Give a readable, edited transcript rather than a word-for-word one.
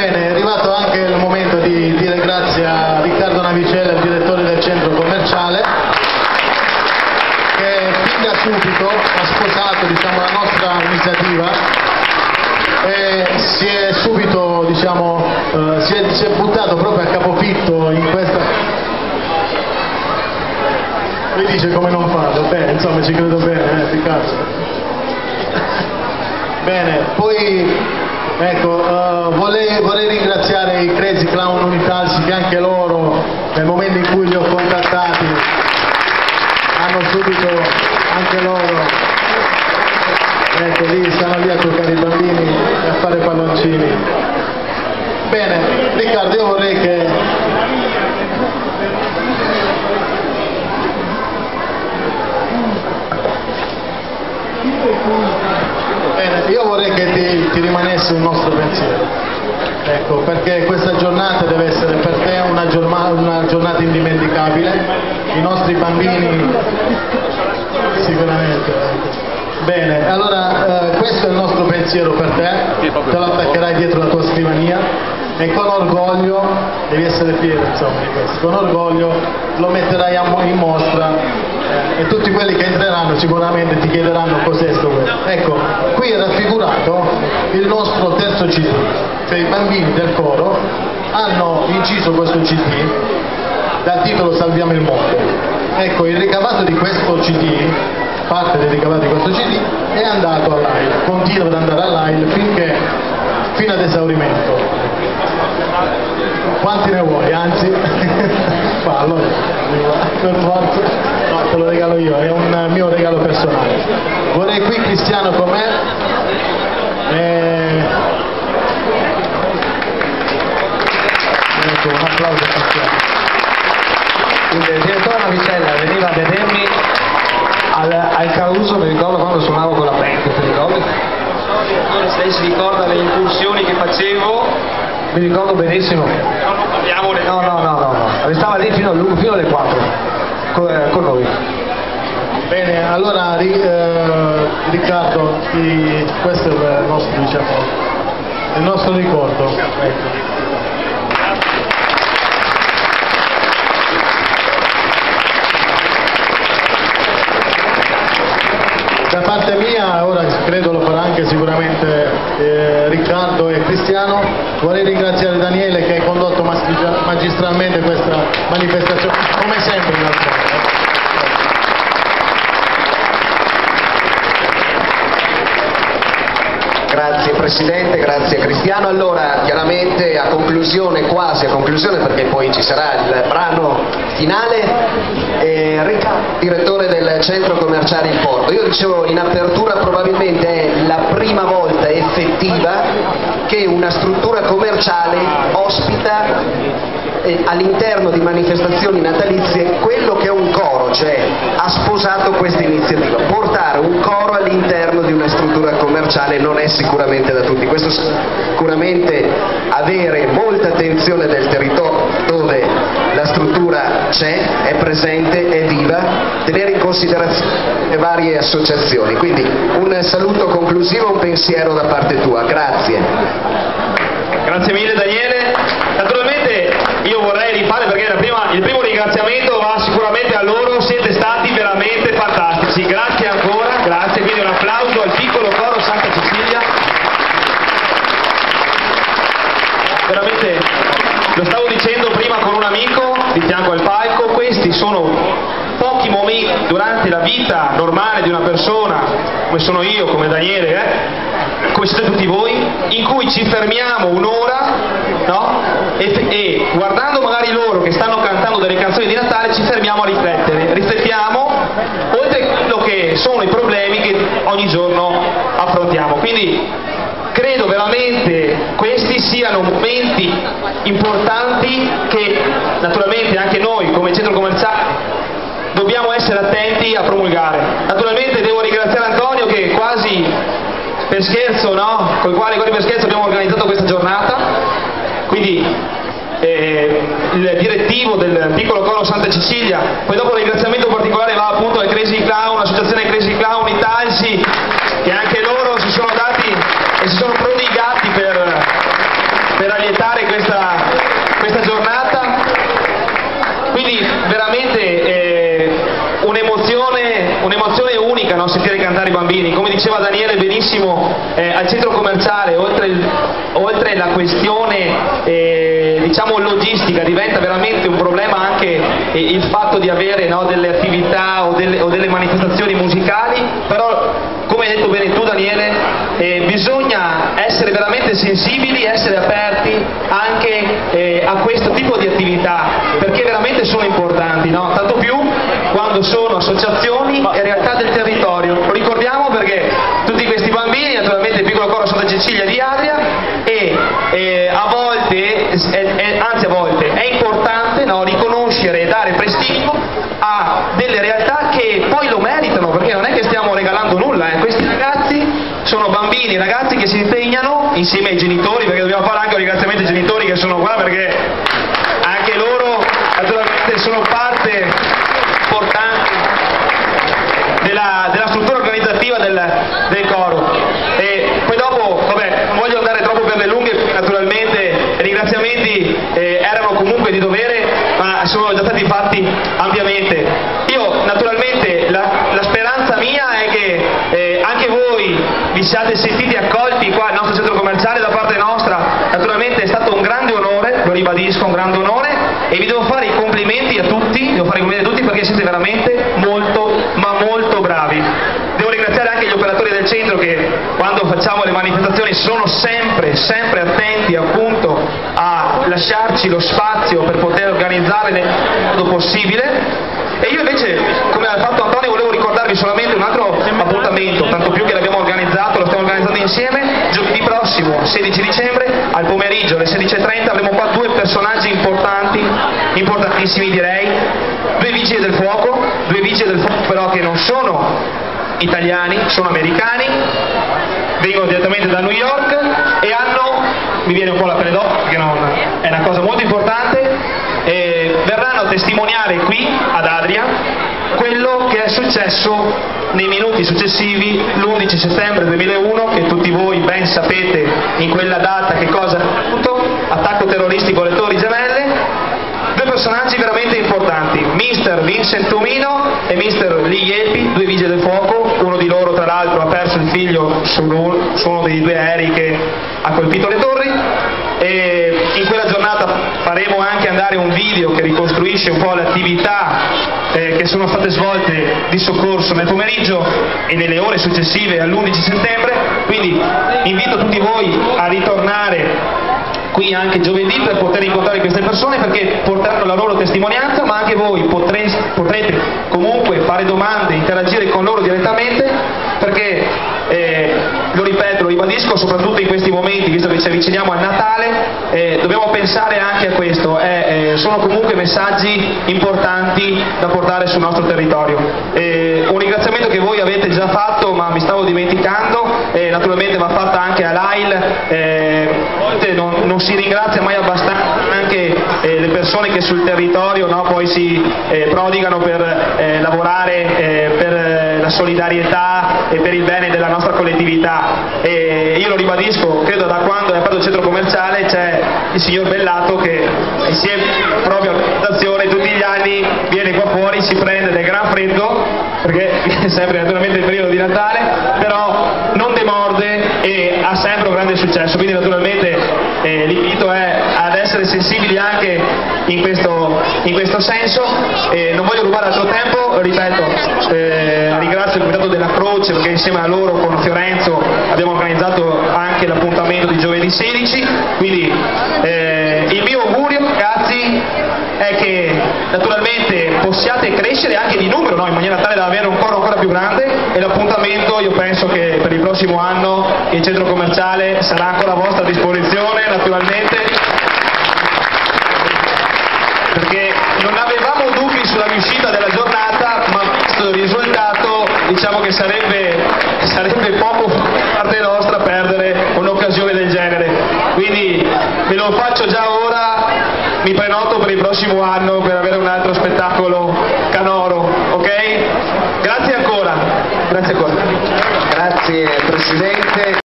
Bene, è arrivato anche il momento di dire grazie a Riccardo Navicella, il direttore del centro commerciale, che fin da subito ha sposato, diciamo, la nostra iniziativa e si è subito, diciamo, si è buttato proprio a capofitto in questa. Lui dice come non farlo, bene, insomma ci credo bene, Riccardo. Bene, poi ecco, vorrei ringraziare i Crazy Clown Unitalsi, che anche loro nel momento in cui li ho contattati hanno subito anche loro, ecco, lì stanno lì a toccare i bambini e a fare palloncini. Bene, Riccardo, io vorrei che ti rimanesse un nostro pensiero, ecco, perché questa giornata deve essere per te una giornata indimenticabile. I nostri bambini sicuramente, ecco. Bene, allora questo è il nostro pensiero per te, te lo attaccherai dietro la tua scrivania e con orgoglio, devi essere fiero, insomma, di questo, con orgoglio lo metterai in mostra. E tutti quelli che entreranno sicuramente ti chiederanno cos'è sto questo. Ecco, qui è raffigurato il nostro terzo CD, cioè i bambini del coro hanno inciso questo CD dal titolo Salviamo il mondo. Ecco, il ricavato di questo CD, parte del ricavato di questo CD è andato all'AIL, continua ad andare all'AIL fino ad esaurimento. Quanti ne vuoi? Anzi, fallo, per forza. No, te lo regalo io, è un mio regalo personale. Vorrei qui Cristiano con me. Ecco, un applauso a Cristiano. Il direttore Navicella veniva a vedermi al Caruso, mi ricordo quando suonavo con la band, ti ricordi? Lei si ricorda le incursioni che facevo? Mi ricordo benissimo. No, restava lì fino alle 4 con noi. Bene, allora Riccardo, questo è il nostro, diciamo, il nostro ricordo. Ecco. Da parte mia, ora credo lo farà anche sicuramente Riccardo e Cristiano, vorrei ringraziare Daniele che ha condotto magistralmente questa manifestazione, come sempre in realtà. Grazie Presidente, grazie Cristiano. Allora, chiaramente a conclusione, quasi a conclusione, perché poi ci sarà il brano finale, Riccardo, direttore del centro commerciale Il Porto. Io dicevo in apertura, probabilmente è la prima volta effettiva che una struttura commerciale ospita all'interno di manifestazioni natalizie quello che è un coro, cioè ha sposato questa iniziativa. Portare un coro all'interno di una struttura commerciale non è sicuramente da tutti, questo sicuramente avere molta attenzione del territorio dove la struttura c'è, è presente, è viva, tenere in considerazione le varie associazioni. Quindi un saluto conclusivo, un pensiero da parte tua, grazie. Grazie mille Daniele. Naturalmente io vorrei rifare, perché il primo ringraziamento va sicuramente a loro, siete stati veramente fantastici, grazie ancora, grazie, quindi un applauso al piccolo coro Santa Cecilia. Veramente, lo stavo dicendo prima con un amico di fianco al palco, questi sono pochi momenti durante la vita normale di una persona, come sono io, come Daniele, come siete tutti voi, in cui ci fermiamo un'ora, no? E guardando magari loro che stanno cantando delle canzoni di Natale ci fermiamo a riflettiamo oltre a quello che sono i problemi che ogni giorno affrontiamo. Quindi credo veramente questi siano momenti importanti che naturalmente anche noi come centro commerciale dobbiamo essere attenti a promulgare. Naturalmente devo ringraziare Antonio che quasi per scherzo, no? Con il quale per scherzo abbiamo organizzato questa giornata, quindi il direttivo del piccolo coro Santa Cecilia. Poi dopo un ringraziamento particolare va appunto al Crazy Clown, l'associazione Crazy Clown Italsi, che anche loro si sono dati e si sono prodigati per per allietare questa giornata. Quindi veramente un'emozione unica, no? Sentire cantare i bambini. Come diceva Daniele benissimo, al centro commerciale, oltre la questione diciamo logistica, diventa veramente un problema anche il fatto di avere, no, delle attività o delle manifestazioni musicali, però come hai detto bene tu Daniele, bisogna essere veramente sensibili, essere aperti anche a questo tipo di attività, perché veramente sono importanti, no? Tanto più quando sono associazioni e realtà del territorio. Lo ricordiamo perché tutti questi bambini, naturalmente il piccolo coro Santa Cecilia di Adria, e a volte è importante, no, riconoscere e dare prestigio a delle realtà che poi lo meritano, perché non è che stiamo regalando nulla, questi ragazzi sono bambini, ragazzi che si impegnano insieme ai genitori, perché dobbiamo fare anche un ringraziamento ai genitori che sono qua, perché anche loro naturalmente sono parte importante della struttura organizzativa del coro. E poi dopo, vabbè, non voglio andare troppo per le lunghe, naturalmente i ringraziamenti erano comunque di dovere, ma sono già stati fatti ampiamente. Io naturalmente la speranza mia è che anche voi vi siate sentiti accolti qua al nostro centro commerciale da parte nostra. Naturalmente è stato un grande onore, lo ribadisco, un grande onore, e vi devo fare i complimenti a tutti, perché siete veramente molto, ma molto bravi. Devo ringraziare anche gli operatori del centro che quando facciamo le manifestazioni sono sempre attenti appunto a lasciarci lo spazio per poter organizzare nel modo possibile. E io invece, come ha fatto Antonio, volevo ricordarvi solamente un altro appuntamento, tanto più che l'abbiamo organizzato, lo stiamo organizzando insieme. Giovedì prossimo, 16 dicembre, al pomeriggio alle 16:30 avremo qua due personaggi importantissimi direi, due vigili del fuoco però che non sono italiani, sono americani, vengono direttamente da New York e mi viene un po' la pelle d'oca perché è una cosa molto importante, verranno a testimoniare qui ad Adria quello che è successo nei minuti successivi l'11 settembre 2001, che tutti voi ben sapete in quella data che cosa è accaduto, attacco terroristico alle Torri Gemelle. Due personaggi veramente importanti, Mr. Vincent Tumino e Mr. Lee Yepi, due vigili del fuoco. Uno di loro tra l'altro ha perso il figlio su uno dei due aerei che ha colpito le torri, e in quella giornata faremo anche andare un video che ricostruisce un po' le attività che sono state svolte di soccorso nel pomeriggio e nelle ore successive all'11 settembre, quindi invito tutti voi a ritornare qui anche giovedì per poter incontrare queste persone, perché porteranno la loro testimonianza, ma anche voi potrete comunque fare domande, interagire con loro direttamente, perché lo ripeto, lo ribadisco, soprattutto in questi momenti, visto che ci avviciniamo al Natale, dobbiamo pensare anche a questo, sono comunque messaggi importanti da portare sul nostro territorio. Un ringraziamento che voi avete già fatto, ma mi stavo dimenticando, naturalmente va fatta anche all'AIL, non si ringrazia mai abbastanza anche le persone che sul territorio, no, poi si prodigano per lavorare per la solidarietà e per il bene della nostra collettività. Io lo ribadisco, credo da quando è aperto il centro commerciale c'è il signor Bellato che insieme proprio all'organizzazione tutti gli anni viene qua fuori, si prende del gran freddo, perché è sempre naturalmente il periodo di Natale, però non demorde e ha sempre un grande successo, quindi naturalmente l'invito è ad essere sensibili anche in questo senso. Non voglio rubare altro tempo, ripeto, ringrazio il Comitato della Croce perché insieme a loro con Fiorenzo abbiamo organizzato anche l'appuntamento di giovedì 16, quindi il mio augurio ragazzi è che naturalmente possiate crescere anche di numero, no? In maniera tale da avere un coro ancora più grande, e l'appuntamento io penso che per il prossimo anno il centro commerciale sarà ancora a vostra disposizione naturalmente, perché non avevamo dubbi sulla riuscita della giornata, ma visto il risultato diciamo che sarebbe poco da parte nostra perdere un'occasione del genere, quindi ve lo faccio già ora, mi prenoto per il prossimo anno per avere un altro spettacolo canoro, ok? Grazie ancora. Grazie Presidente.